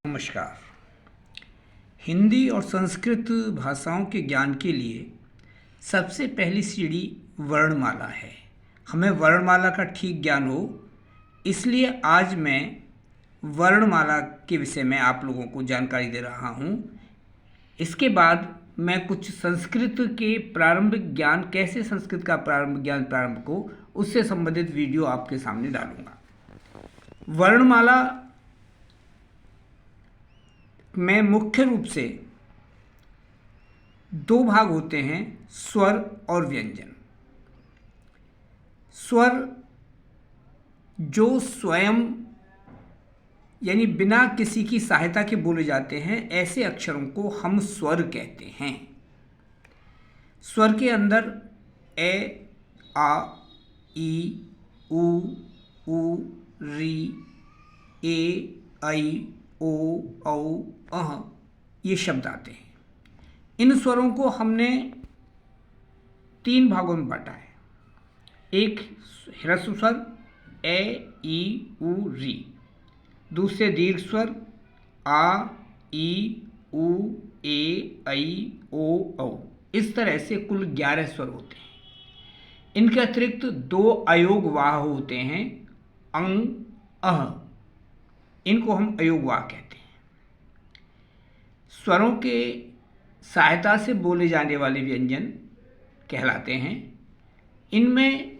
नमस्कार। हिंदी और संस्कृत भाषाओं के ज्ञान के लिए सबसे पहली सीढ़ी वर्णमाला है। हमें वर्णमाला का ठीक ज्ञान हो, इसलिए आज मैं वर्णमाला के विषय में आप लोगों को जानकारी दे रहा हूँ। इसके बाद मैं कुछ संस्कृत के प्रारंभिक ज्ञान, कैसे संस्कृत का प्रारंभिक ज्ञान प्रारंभ को, उससे संबंधित वीडियो आपके सामने डालूंगा। वर्णमाला में मुख्य रूप से दो भाग होते हैं, स्वर और व्यंजन। स्वर जो स्वयं यानी बिना किसी की सहायता के बोले जाते हैं, ऐसे अक्षरों को हम स्वर कहते हैं। स्वर के अंदर ए, आ, ई, उ, री, ए, ऐ, ओ, औ, अह ये शब्द आते हैं। इन स्वरों को हमने तीन भागों में बांटा है। एक ह्रस्व स्वर ए, ई, उ, री। दूसरे दीर्घ स्वर आ, ई, उ, ए, ऐ, ओ, औ। इस तरह से कुल 11 स्वर होते हैं। इनके अतिरिक्त दो अयोगवाह होते हैं, अंग, अह। इनको हम अयोगवाह कहते हैं। स्वरों के सहायता से बोले जाने वाले व्यंजन कहलाते हैं। इनमें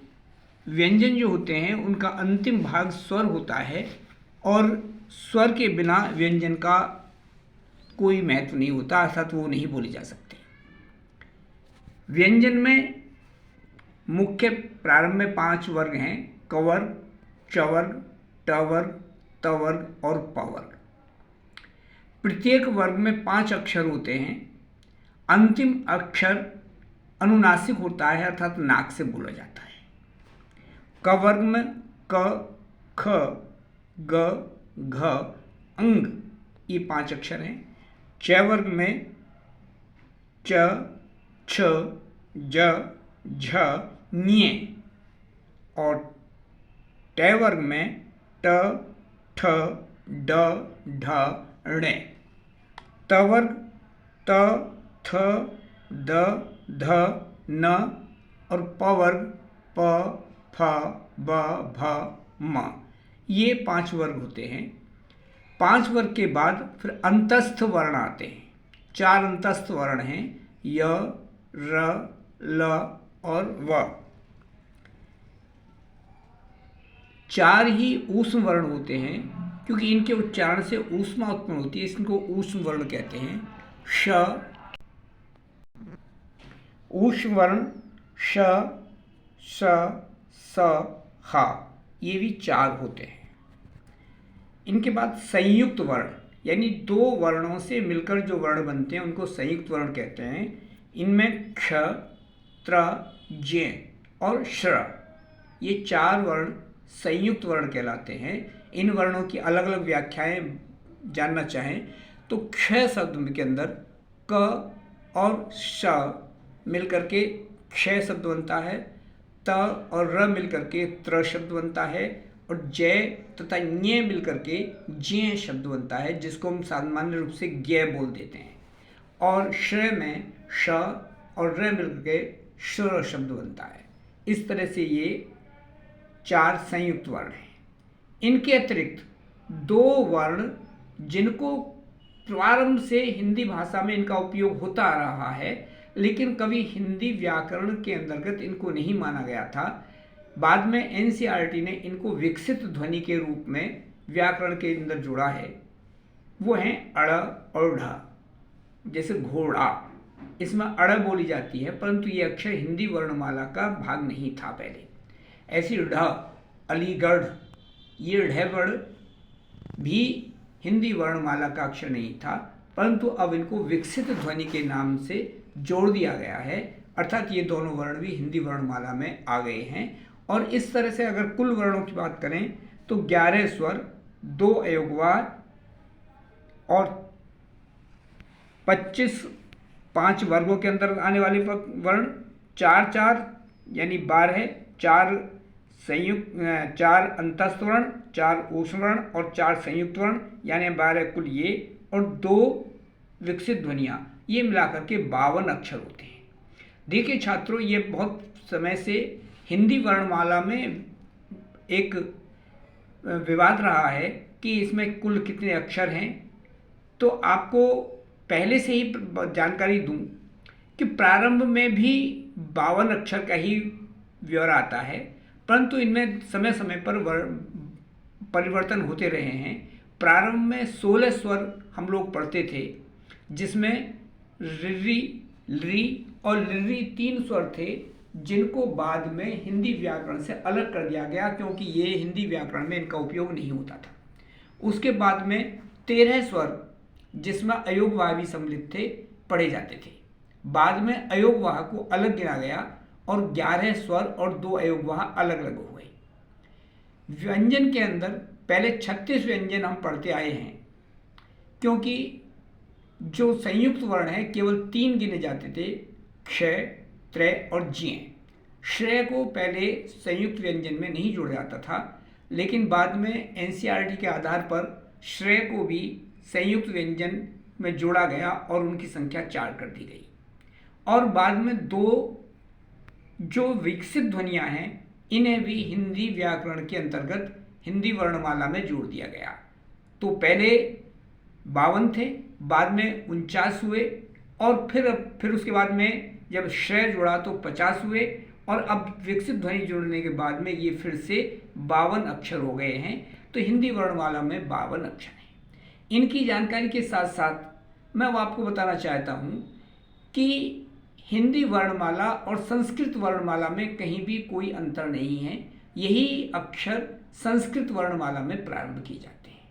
व्यंजन जो होते हैं उनका अंतिम भाग स्वर होता है और स्वर के बिना व्यंजन का कोई महत्व नहीं होता, अर्थात वो नहीं बोले जा सकते। व्यंजन में मुख्य प्रारंभ में 5 वर्ग हैं, कवर्ग, चवर्ग, टवर्ग, तवर्ग और पवर्ग। प्रत्येक वर्ग में 5 अक्षर होते हैं। अंतिम अक्षर अनुनासिक होता है, अर्थात नाक से बोला जाता है। क वर्ग में क, ख, ग, घ, अंग ये 5 अक्षर हैं। च वर्ग में च, छ, ज, झ, ञ और ट वर्ग में ट, ठ, ड, ढ, ण। त वर्ग त, थ, द, ध, न और प वर्ग प, फ, ब, भ, म। ये 5 वर्ग होते हैं। 5 वर्ग के बाद फिर अंतस्थ वर्ण आते हैं। 4 अंतस्थ वर्ण हैं, य, र, ल और व। 4 ही ऊष्म वर्ण होते हैं, क्योंकि इनके उच्चारण से ऊष्मा उत्पन्न होती है, इसको ऊष्म वर्ण कहते हैं। श ऊष्म वर्ण श, स, स, ह ये भी 4 होते हैं। इनके बाद संयुक्त वर्ण, यानी 2 वर्णों से मिलकर जो वर्ण बनते हैं उनको संयुक्त वर्ण कहते हैं। इनमें क्ष, त्र, ज्ञ और श्र ये 4 वर्ण संयुक्त वर्ण कहलाते हैं। इन वर्णों की अलग अलग व्याख्याएं जानना चाहें तो क्ष शब्द के अंदर क और श मिलकर के क्ष शब्द बनता है, त और र मिलकर के त्र शब्द बनता है और जय तथा ञ मिलकर के ज्ञ शब्द बनता है, जिसको हम सामान्य रूप से ज्ञ बोल देते हैं। और श्र में श और र मिलकर के श्र शब्द बनता है। इस तरह से ये 4 संयुक्त वर्ण हैं। इनके अतिरिक्त 2 वर्ण जिनको प्रारंभ से हिंदी भाषा में इनका उपयोग होता आ रहा है, लेकिन कभी हिंदी व्याकरण के अंतर्गत इनको नहीं माना गया था। बाद में एनसीईआरटी ने इनको विकसित ध्वनि के रूप में व्याकरण के अंदर जोड़ा है। वो हैं अड़ और ढ। जैसे घोड़ा, इसमें अड़ बोली जाती है, परंतु ये अक्षर हिंदी वर्णमाला का भाग नहीं था पहले। ऐसी ढ, अलीगढ़, ये ढ वर्ण भी हिंदी वर्णमाला का अक्षर नहीं था, परंतु अब इनको विकसित ध्वनि के नाम से जोड़ दिया गया है, अर्थात ये दोनों वर्ण भी हिंदी वर्णमाला में आ गए हैं। और इस तरह से अगर कुल वर्णों की बात करें तो 11 स्वर, 2 अयोगवाह और 25 5 वर्गों के अंदर आने वाले वर्ण, 4 4 यानी 12, 4 संयुक्त, 4 अंतस्थ वर्ण, 4 ओष्ण वर्ण और 4 संयुक्त वर्ण यानी 12 कुल ये, और 2 विकसित ध्वनियाँ, ये मिलाकर के 52 अक्षर होते हैं। देखिए छात्रों, ये बहुत समय से हिंदी वर्णमाला में एक विवाद रहा है कि इसमें कुल कितने अक्षर हैं। तो आपको पहले से ही जानकारी दूं कि प्रारंभ में भी 52 अक्षर का ही ब्यौरा आता है, परंतु इनमें समय समय पर परिवर्तन होते रहे हैं। प्रारंभ में 16 स्वर हम लोग पढ़ते थे, जिसमें रि, ली और लिरी 3 स्वर थे, जिनको बाद में हिंदी व्याकरण से अलग कर दिया गया, क्योंकि ये हिंदी व्याकरण में इनका उपयोग नहीं होता था। उसके बाद में 13 स्वर, जिसमें अयोगवाह भी सम्मिलित थे, पढ़े जाते थे। बाद में अयोगवाह को अलग गिना गया और 11 स्वर और 2 अयोगवाह अलग अलग हुए। व्यंजन के अंदर पहले 36 व्यंजन हम पढ़ते आए हैं, क्योंकि जो संयुक्त वर्ण है केवल 3 गिने जाते थे, क्षय, त्रय और ज्ञ। श्रेय को पहले संयुक्त व्यंजन में नहीं जोड़ा जाता था, लेकिन बाद में एनसीईआरटी के आधार पर श्रेय को भी संयुक्त व्यंजन में जोड़ा गया और उनकी संख्या 4 कर दी गई। और बाद में 2 जो विकसित ध्वनियाँ हैं, इन्हें भी हिंदी व्याकरण के अंतर्गत हिंदी वर्णमाला में जोड़ दिया गया। तो पहले 52 थे, बाद में 49 हुए, और फिर उसके बाद में जब श्रेय जुड़ा तो 50 हुए, और अब विकसित ध्वनि जुड़ने के बाद में ये फिर से 52 अक्षर हो गए हैं। तो हिंदी वर्णमाला में 52 अक्षर हैं। इनकी जानकारी के साथ साथ मैं आपको बताना चाहता हूँ कि हिंदी वर्णमाला और संस्कृत वर्णमाला में कहीं भी कोई अंतर नहीं है। यही अक्षर संस्कृत वर्णमाला में प्रारंभ किए जाते हैं।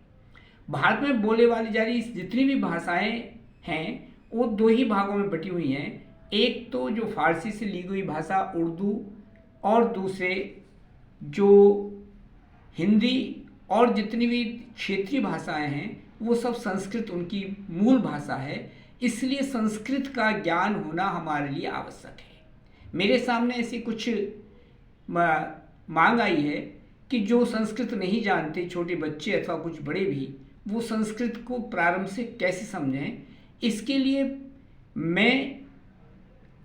भारत में बोले वाली जारी जितनी भी भाषाएं हैं, वो 2 ही भागों में बटी हुई हैं। एक तो जो फारसी से ली गई भाषा उर्दू, और दूसरे जो हिंदी और जितनी भी क्षेत्रीय भाषाएं हैं वो सब संस्कृत उनकी मूल भाषा है। इसलिए संस्कृत का ज्ञान होना हमारे लिए आवश्यक है। मेरे सामने ऐसी कुछ मांग आई है कि जो संस्कृत नहीं जानते, छोटे बच्चे अथवा कुछ बड़े भी, वो संस्कृत को प्रारंभ से कैसे समझें। इसके लिए मैं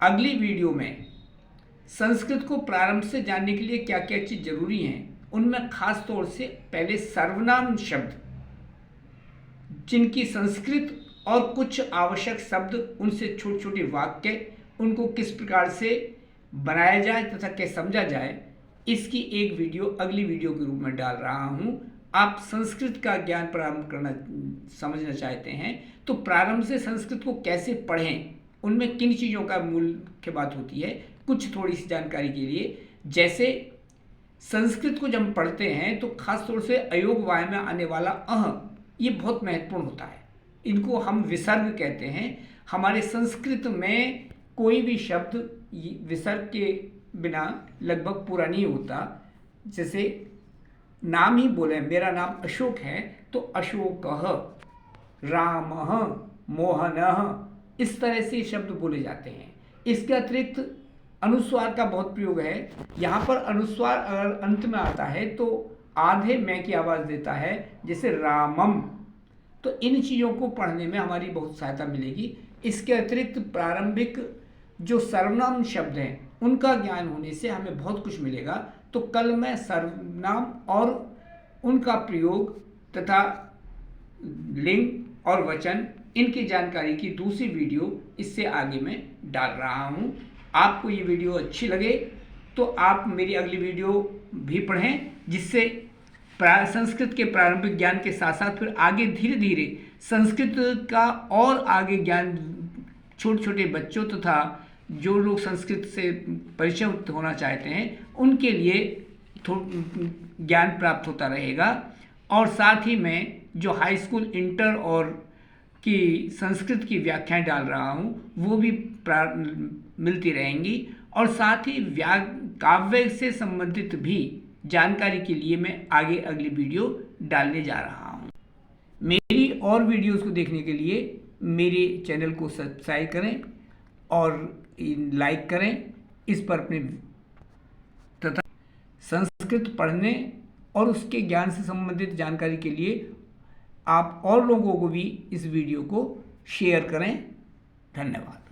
अगली वीडियो में संस्कृत को प्रारंभ से जानने के लिए क्या क्या चीज़ जरूरी हैं, उनमें खास तौर से पहले सर्वनाम शब्द, जिनकी संस्कृत और कुछ आवश्यक शब्द, उनसे छोटे छोटे वाक्य, उनको किस प्रकार से बनाया जाए तथा कैसे समझा जाए, इसकी एक वीडियो अगली वीडियो के रूप में डाल रहा हूँ। आप संस्कृत का ज्ञान प्रारंभ करना समझना चाहते हैं तो प्रारंभ से संस्कृत को कैसे पढ़ें, उनमें किन चीज़ों का मुख्य बात होती है, कुछ थोड़ी सी जानकारी के लिए। जैसे संस्कृत को जब हम पढ़ते हैं तो खास तौर से अयोग वाय में आने वाला अह, ये बहुत महत्वपूर्ण होता है। इनको हम विसर्ग कहते हैं। हमारे संस्कृत में कोई भी शब्द विसर्ग के बिना लगभग पूरा नहीं होता। जैसे नाम ही बोले, मेरा नाम अशोक है तो अशोकः, रामः, मोहनः, इस तरह से शब्द बोले जाते हैं। इसके अतिरिक्त अनुस्वार का बहुत प्रयोग है। यहाँ पर अनुस्वार अगर अंत में आता है तो आधे मैं की आवाज़ देता है, जैसे रामम। तो इन चीज़ों को पढ़ने में हमारी बहुत सहायता मिलेगी। इसके अतिरिक्त प्रारंभिक जो सर्वनाम शब्द हैं उनका ज्ञान होने से हमें बहुत कुछ मिलेगा। तो कल मैं सर्वनाम और उनका प्रयोग तथा लिंग और वचन, इनकी जानकारी की दूसरी वीडियो इससे आगे मैं डाल रहा हूँ। आपको ये वीडियो अच्छी लगे तो आप मेरी अगली वीडियो भी पढ़ें, जिससे संस्कृत के प्रारंभिक ज्ञान के साथ साथ फिर आगे धीरे धीरे संस्कृत का और आगे ज्ञान छोटे छोटे बच्चों तथा जो लोग संस्कृत से परिचय होना चाहते हैं उनके लिए ज्ञान प्राप्त होता रहेगा। और साथ ही मैं जो हाई स्कूल, इंटर और की संस्कृत की व्याख्याएं डाल रहा हूँ वो भी मिलती रहेंगी। और साथ ही काव्य से संबंधित भी जानकारी के लिए मैं आगे अगली वीडियो डालने जा रहा हूँ। मेरी और वीडियोस को देखने के लिए मेरे चैनल को सब्सक्राइब करें और लाइक करें। इस पर अपने तथा संस्कृत पढ़ने और उसके ज्ञान से संबंधित जानकारी के लिए आप और लोगों को भी इस वीडियो को शेयर करें। धन्यवाद।